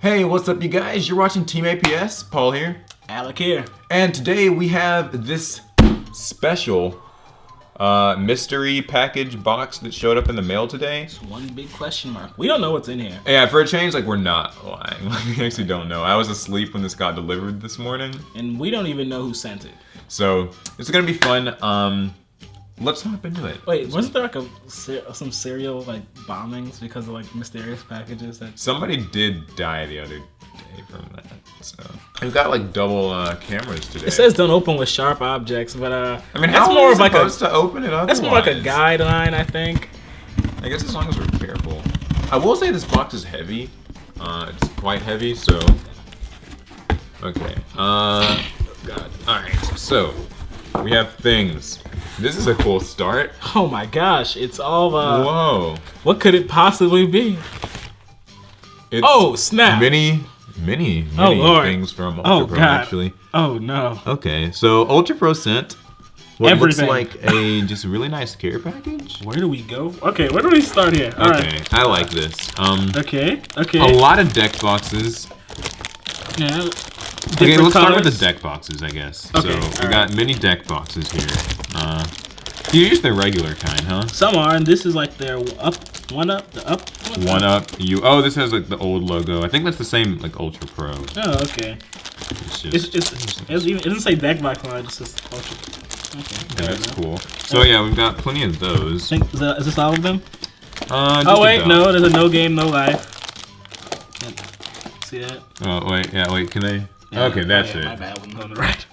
Hey, what's up you guys? You're watching Team APS, Paul here. Alec here. And today we have this special mystery package box that showed up in the mail today. It's one big question mark. We don't know what's in here. Yeah, for a change, like we're not lying. We actually don't know. I was asleep when this got delivered this morning. And we don't even know who sent it. So, it's gonna be fun. Let's hop into it. Wait, wasn't there like some serial like bombings because of like mysterious packages that... Somebody did die the other day from that, so. We've got like double cameras today. It says don't open with sharp objects, but I mean, that's how more are of we like supposed to open it otherwise? That's more like a guideline, I think. I guess as long as we're careful. I will say this box is heavy. It's quite heavy, so. Okay. God. Alright, so we have things. This is a cool start. Oh my gosh, it's all whoa. What could it possibly be? It's snap. Many things from Ultra Pro, actually. Oh no. Okay, so Ultra Pro sent what everything. looks like a just really nice care package. Where do we go? Okay, where do we start here? All right. I like this. Okay. A lot of deck boxes. Yeah. Okay, let's start with colors. the deck boxes, I guess. Okay, so we got mini deck boxes here. You use the regular kind, huh? Some are, and this is like their one up. Oh, this has like the old logo. I think that's the same like Ultra Pro. Oh, okay. It doesn't say deck box on it, it just says Ultra. Okay. Yeah, that's cool. So yeah, we've got plenty of those. Is this all of them? Oh wait, no. There's a no game, no life. See that? Oh wait, can I? Yeah, okay, that's it. My bad, wasn't on the right.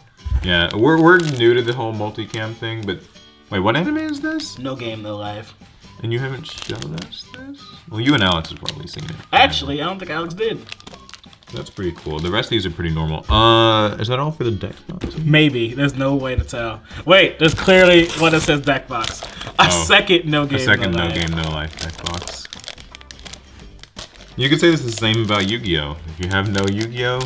Yeah, we're new to the whole multicam thing, but wait, what anime is this? No game, no life. And you haven't showed us this? Well, you and Alex have probably seen it. Actually, I don't think Alex did. That's pretty cool. The rest of these are pretty normal. Is that all for the deck box? Maybe. There's no way to tell. Wait, there's clearly what it says deck box. A second no game, no game, no life deck box. You could say this is the same about Yu-Gi-Oh! If you have no Yu-Gi-Oh!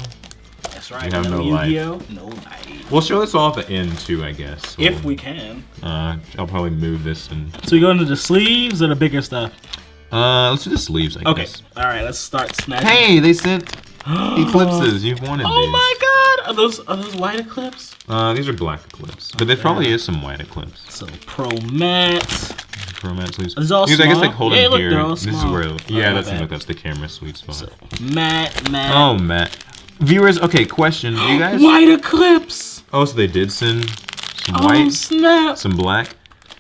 That's right. You have no Yu-Gi-Oh! No life. We'll show this all at the end too, I guess. So, if we can. I'll probably move this and. So we go into the sleeves or the bigger stuff? Let's do the sleeves, I guess. Okay. All right. Let's start snatching. Hey, they sent eclipses. You've wanted these. Oh my God! Are those white eclipse? These are black eclipse, but there probably is some white eclipse. So pro matte. Pro matte sleeves. These all I guess like holding look, here. they're all This is small. where. Yeah, that seems like that's the camera sweet spot. So, matte. Oh, matte. Viewers, okay, question. Do you guys? White eclipse. Oh, so they did send some white, snap. some black.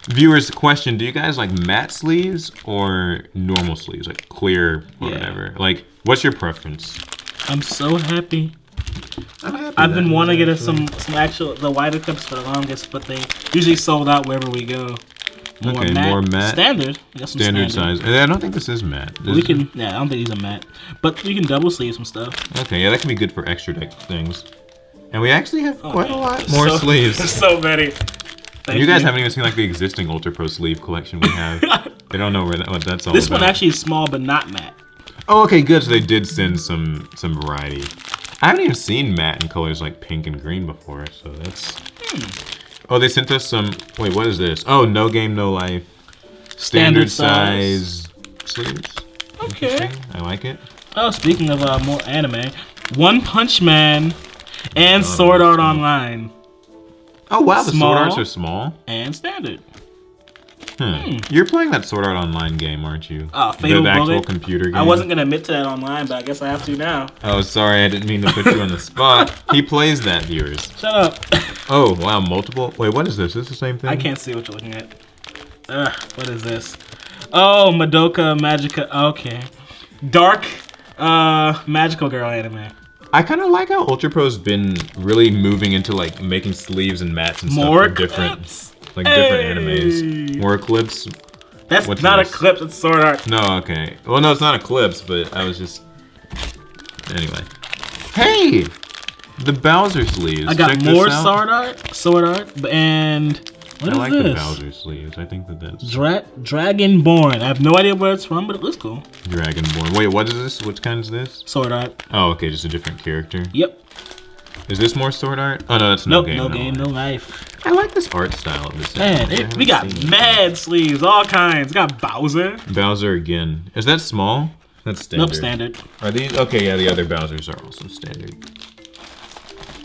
Viewers, question. Do you guys like matte sleeves or normal sleeves, like clear or whatever? Like, what's your preference? I'm so happy. I'm happy I've been wanting to get some the white eclipse for the longest, but they usually sold out wherever we go. More matte. Standard. Standard size. And I don't think this is matte. I don't think these are matte. But you can double sleeve some stuff. Okay, yeah, that can be good for extra deck things. And we actually have quite a lot more sleeves. So many. You guys haven't even seen like the existing Ultra Pro sleeve collection we have. They don't know what that's all about. This one actually is small but not matte. Oh, okay, good. So they did send some variety. I haven't even seen matte in colors like pink and green before, so that's... Oh, they sent us some... Wait, what is this? Oh, no game, no life. Standard size sleeves. Okay. I like it. Oh, speaking of more anime, One Punch Man and Sword Art Online. Oh, wow, the Sword Arts are small. And standard. You're playing that Sword Art Online game, aren't you? Oh, Fatal the Bullet. actual computer game. I wasn't going to admit to that online, but I guess I have to now. Oh, sorry, I didn't mean to put you on the spot. He plays that, viewers. Shut up. Oh, wow, multiple? Wait, what is this? Is this the same thing? I can't see what you're looking at. What is this? Oh, Madoka Magica. Okay. Dark Magical Girl anime. I kind of like how Ultra Pro's been really moving into like making sleeves and mats and More stuff for different animes. More Eclipse. That's not Eclipse, it's Sword Art. No, okay. Well, no, it's not Eclipse, but I was just... Anyway. Hey! The Bowser sleeves. I got Check more this out. Sword Art, and... What is I like this? the Bowser sleeves. I think that's... Dragonborn. I have no idea where it's from, but it looks cool. Dragonborn. Wait, what is this? Which kind is this? Sword Art. Oh, okay, just a different character. Yep. Is this more Sword Art? Oh, no, that's no game. No game, no life. I like this art style of this. Man, we got mad sleeves, all kinds. We got Bowser. Bowser again. Is that small? That's standard. Nope, standard. Are these okay? Yeah, the other Bowsers are also standard.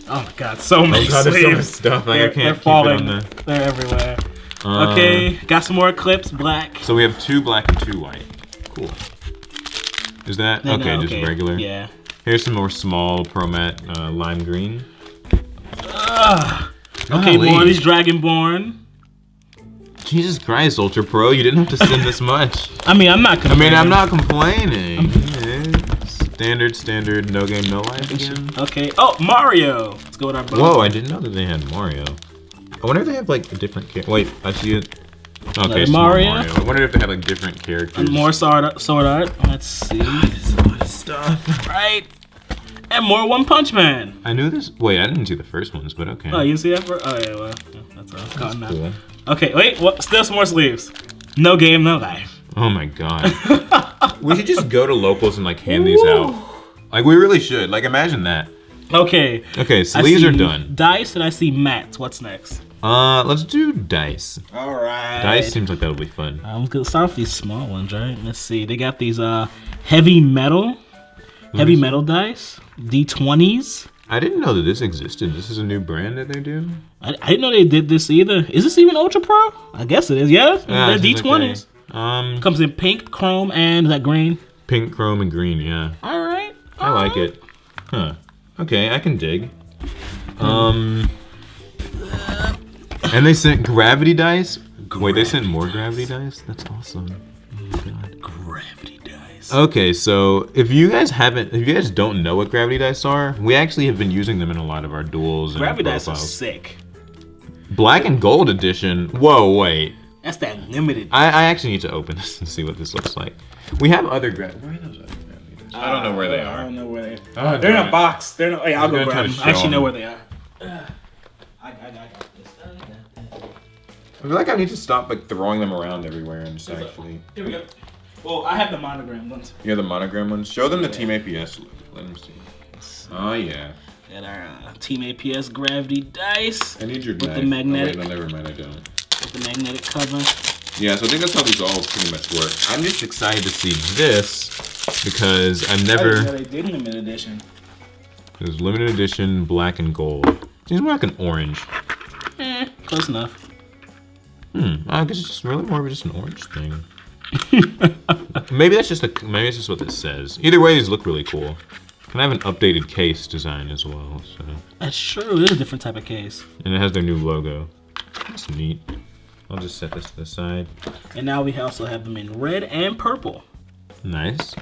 Oh my god, so many God, there's so much sleeves. stuff. Like, I can't they're keep falling. it on the. They're everywhere. Okay, got some more clips, black. So we have 2 black and 2 white. Cool. Is that okay? Just regular. Yeah. Here's some more small Pro Matte lime green. Okay, more of these Dragonborn. Jesus Christ, Ultra Pro, you didn't have to send this much. I mean, I'm not complaining. I'm not complaining. Standard, no game, no life again. Okay. Oh, Mario. Let's go with our. Whoa, I didn't know that they had Mario. I wonder if they have like a different character. Wait, I see it. Okay, so Mario. I wonder if they have like different characters. And more sword art. Let's see. There's a lot of stuff. Right. And more One Punch Man. I knew this. Wait, I didn't see the first ones, but okay. Oh, you didn't see that first? Oh, yeah, well, that's what I was calling that. Cool. Okay, wait, what? Still some more sleeves. No game, no life. Oh my god. We should just go to locals and like hand these out. Like we really should. Like imagine that. Okay. Okay, sleeves are done. Dice and I see mats. What's next? Let's do dice. All right. Dice seems like that'll be fun. I'm gonna start with these small ones, right? Let's see. They got these heavy metal dice, D20s. I didn't know that this existed. This is a new brand that they do. I didn't know they did this either. Is this even Ultra Pro? I guess it is. Yeah, they're D20s. Okay. Comes in pink, chrome, and is that green? Pink, chrome, and green. Yeah. All right. I like it. Huh. Okay, I can dig. And they sent gravity dice. Wait, they sent more gravity dice? That's awesome. Oh my god. Gravity dice. Okay, so if you guys don't know what gravity dice are, we actually have been using them in a lot of our duels and Gravity dice are profiles. sick. Black and gold edition. Whoa, wait. That's that limited. I actually need to open this and see what this looks like. We have other gravity. Where are those other gravity dice? I don't know where they are. I don't know where they Oh, are. They're in a box. They're not. Hey, I'll go grab them. I actually know them. where they are. I got this. I feel like I need to stop like throwing them around everywhere and just actually. Here we go. Well, I have the monogram ones. You have the monogram ones? Show them the Team APS look. Let them see. Oh yeah. Got our Team APS gravity dice. I need your with knife. the magnetic. Oh, wait, no, never mind, I don't. With the magnetic cover. Yeah, so I think that's how these all pretty much work. I'm just excited to see this because I've never. I didn't know they did limited edition. There's limited edition black and gold. Seems more like an orange. Close enough. I guess it's just really more of just an orange thing. Maybe that's just maybe it's just what this says. Either way, these look really cool. Can I have an updated case design as well? So. That's true. It is a different type of case. And it has their new logo. That's neat. I'll just set this to the side. And now we also have them in red and purple. Nice.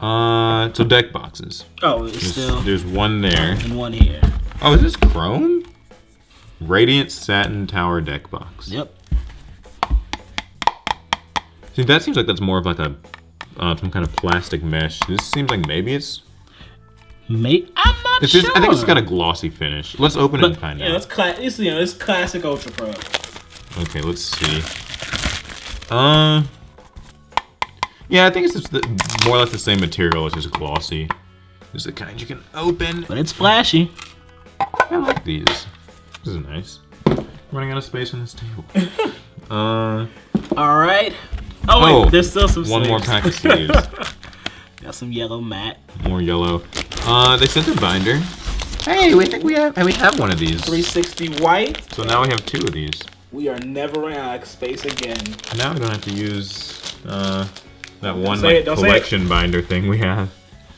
So deck boxes. Oh, There's one there. And one here. Oh, is this chrome? Radiant Satin Tower deck box. Yep. See, that seems like that's more of like a some kind of plastic mesh. This seems like maybe it's. I'm not sure. I think it's got a glossy finish. Let's open it and find out. Yeah, it's classic Ultra Pro. Okay, let's see. Yeah, I think it's just more or less the same material. It's just glossy. It's the kind you can open. But it's flashy. I like these. This is nice. Running out of space on this table. All right. Oh wait, there's still some sleeves. One more pack of sleeves. Got some yellow matte. More yellow. They sent a binder. Hey, we have one of these. 360 white. So now we have 2 of these. We are never running out of space again. Now we don't have to use that one collection binder thing we have.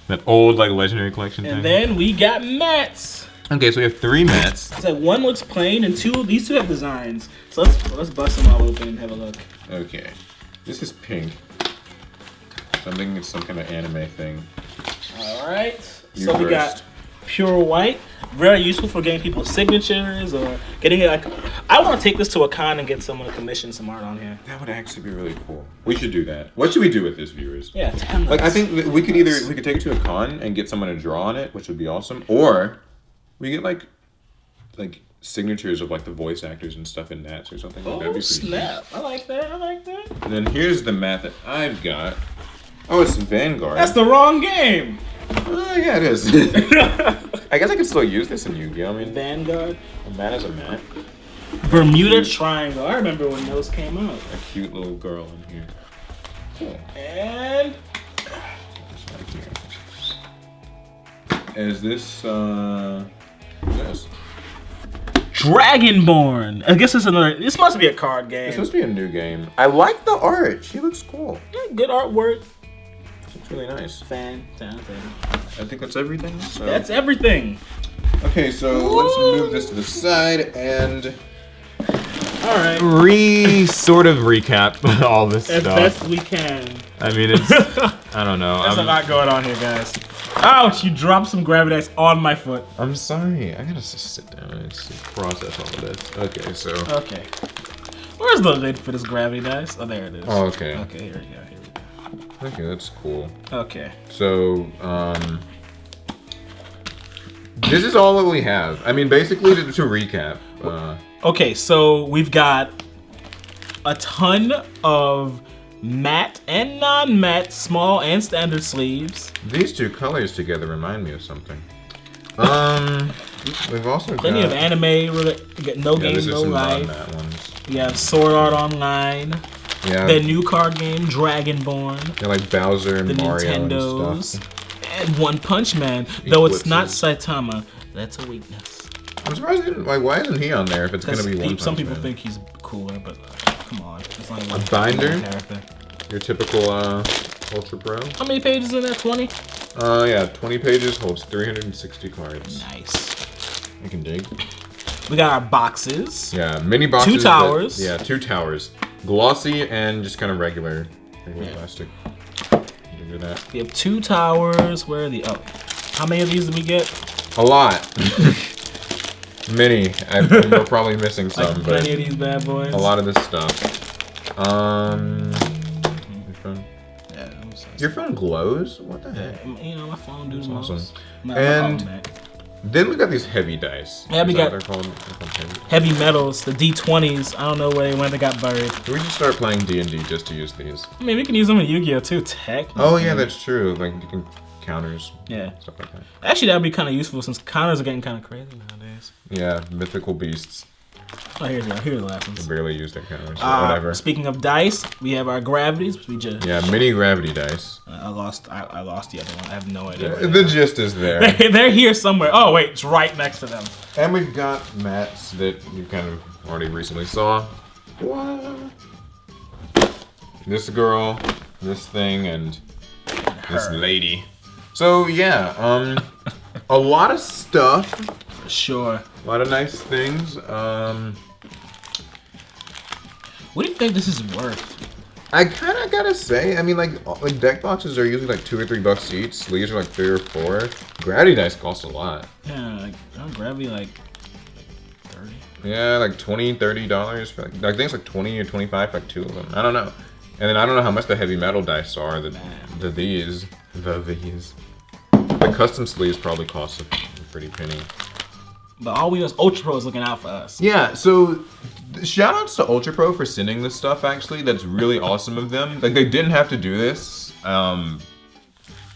That old like legendary collection thing. And then we got mats. Okay, so we have 3 mats. So one looks plain, and these two have designs. So let's bust them all open and have a look. Okay, this is pink. So I'm thinking it's some kind of anime thing. All right. So we got pure white. Very useful for getting people's signatures or getting it. Like, I want to take this to a con and get someone to commission some art on here. That would actually be really cool. We should do that. What should we do with this, viewers? Yeah, 10 like I think we could take it to a con and get someone to draw on it, which would be awesome, or we get like signatures of like the voice actors and stuff in Nats or something. Oh, that'd be snap! I like that. I like that. And then here's the mat that I've got. Oh, it's Vanguard. That's the wrong game. Yeah, it is. I guess I could still use this in Yu-Gi-Oh! I mean, Vanguard. A mat is a mat. Bermuda Triangle. I remember when those came out. A cute little girl in here. Cool. And is this, this? Dragonborn. I guess it's another. This must be a card game. It's supposed to be a new game. I like the art. She looks cool. Yeah, good artwork. It's really nice. Fantastic. I think that's everything. So. That's everything. Okay, so let's move this to the side and all right. sort of recap all this as stuff. As best we can. I mean, it's I don't know. There's a lot going on here, guys. Ouch! You dropped some gravity dice on my foot. I'm sorry. I gotta just sit down and process all of this. Okay, so. Okay. Where's the lid for this gravity dice? Oh, there it is. Oh, okay. Okay, here we go. Okay, that's cool. Okay. So, this is all that we have. I mean, basically, to recap. Okay, so we've got a ton of matte and non-matte, small and standard sleeves. These two colors together remind me of something. We've also plenty of anime. No Game, No Life. We have Sword Art Online. Yeah. The new card game, Dragonborn. Yeah, like Bowser and the Mario Nintendos, and stuff. And One Punch Man. Though it's not Saitama, that's a weakness. I'm surprised. Why isn't he on there if it's gonna be One Punch Man? Some people think he's cooler, but come on, it's not a binder. Your typical Ultra Pro. How many pages in there? 20. Yeah, 20 pages holds 360 cards. Nice. You can dig. We got our boxes. Yeah, mini boxes. 2 towers. Yeah, 2 towers. Glossy and just kind of regular plastic. Do that. We have 2 towers. Where are the? Oh, how many of these did we get? A lot. Many. We're probably missing some, like plenty of these bad boys. A lot of this stuff. Your phone. Yeah. Your phone glows? What the heck? You know, my phone do the most. Awesome. And then we got these heavy dice. Yeah, we got they're called heavy metals, the D20s. I don't know when they got buried. We should start playing D&D just to use these. I mean, we can use them in Yu-Gi-Oh too, technically. Oh yeah, that's true. Like you can counters. Yeah. Stuff like that. Actually, that'd be kind of useful since counters are getting kind of crazy nowadays. Yeah, mythical beasts. Oh, here's the last ones. I barely use their counters, so whatever. Speaking of dice, we have our gravities, which we just... Yeah, mini gravity dice. I lost the other one. I have no idea. The gist is there. They're here somewhere. Oh, wait, it's right next to them. And we've got mats that you kind of already recently saw. What? This girl, this thing, and this lady. So, yeah, a lot of stuff. For sure. A lot of nice things. What do you think this is worth? I kind of gotta say, I mean, like deck boxes are usually like $2 or $3 each. Sleeves are like 3 or 4. Gravity dice cost a lot. Yeah, like gravity like 30. Yeah, like $20, $30 for like I think it's like 20 or 25 for like 2 of them. I don't know. And then I don't know how much the heavy metal dice are. These. The custom sleeves probably cost a pretty penny. But all we know is Ultra Pro is looking out for us. Yeah, so shout outs to Ultra Pro for sending this stuff, actually. That's really awesome of them. Like, they didn't have to do this. I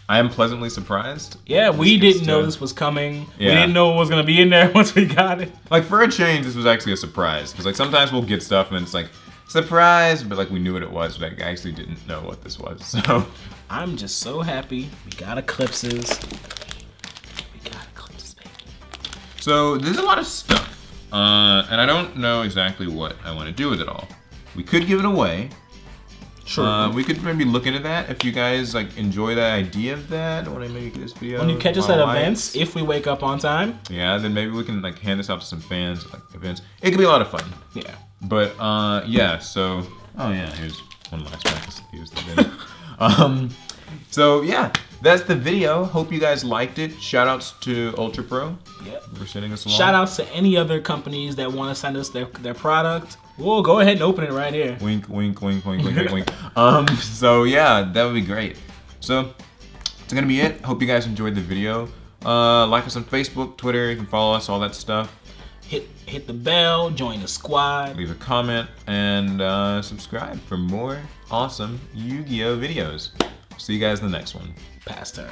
am pleasantly surprised. Yeah, we didn't know this was coming. Yeah. We didn't know what was going to be in there once we got it. Like, for a change, this was actually a surprise. Because, like, sometimes we'll get stuff and it's like, surprise, but, like, we knew what it was, but I actually didn't know what this was, so. I'm just so happy we got eclipses. So there's a lot of stuff, and I don't know exactly what I want to do with it all. We could give it away. Sure. We could maybe look into that if you guys like enjoy the idea of that. When I make this video. When you catch us at events, if we wake up on time. Yeah, then maybe we can like hand this out to some fans at like events. It could be a lot of fun. Yeah. But yeah. So here's one last practice. Here's the video. So yeah, that's the video. Hope you guys liked it. Shout outs to Ultra Pro. Yep. For sending us along. Shout outs to any other companies that want to send us their product. We'll go ahead and open it right here. Wink, wink, wink, wink, wink, wink, wink. So yeah, that would be great. So that's gonna be it. Hope you guys enjoyed the video. Like us on Facebook, Twitter. You can follow us, all that stuff. Hit the bell, join the squad. Leave a comment and subscribe for more awesome Yu-Gi-Oh videos. See you guys in the next one. Pass turn.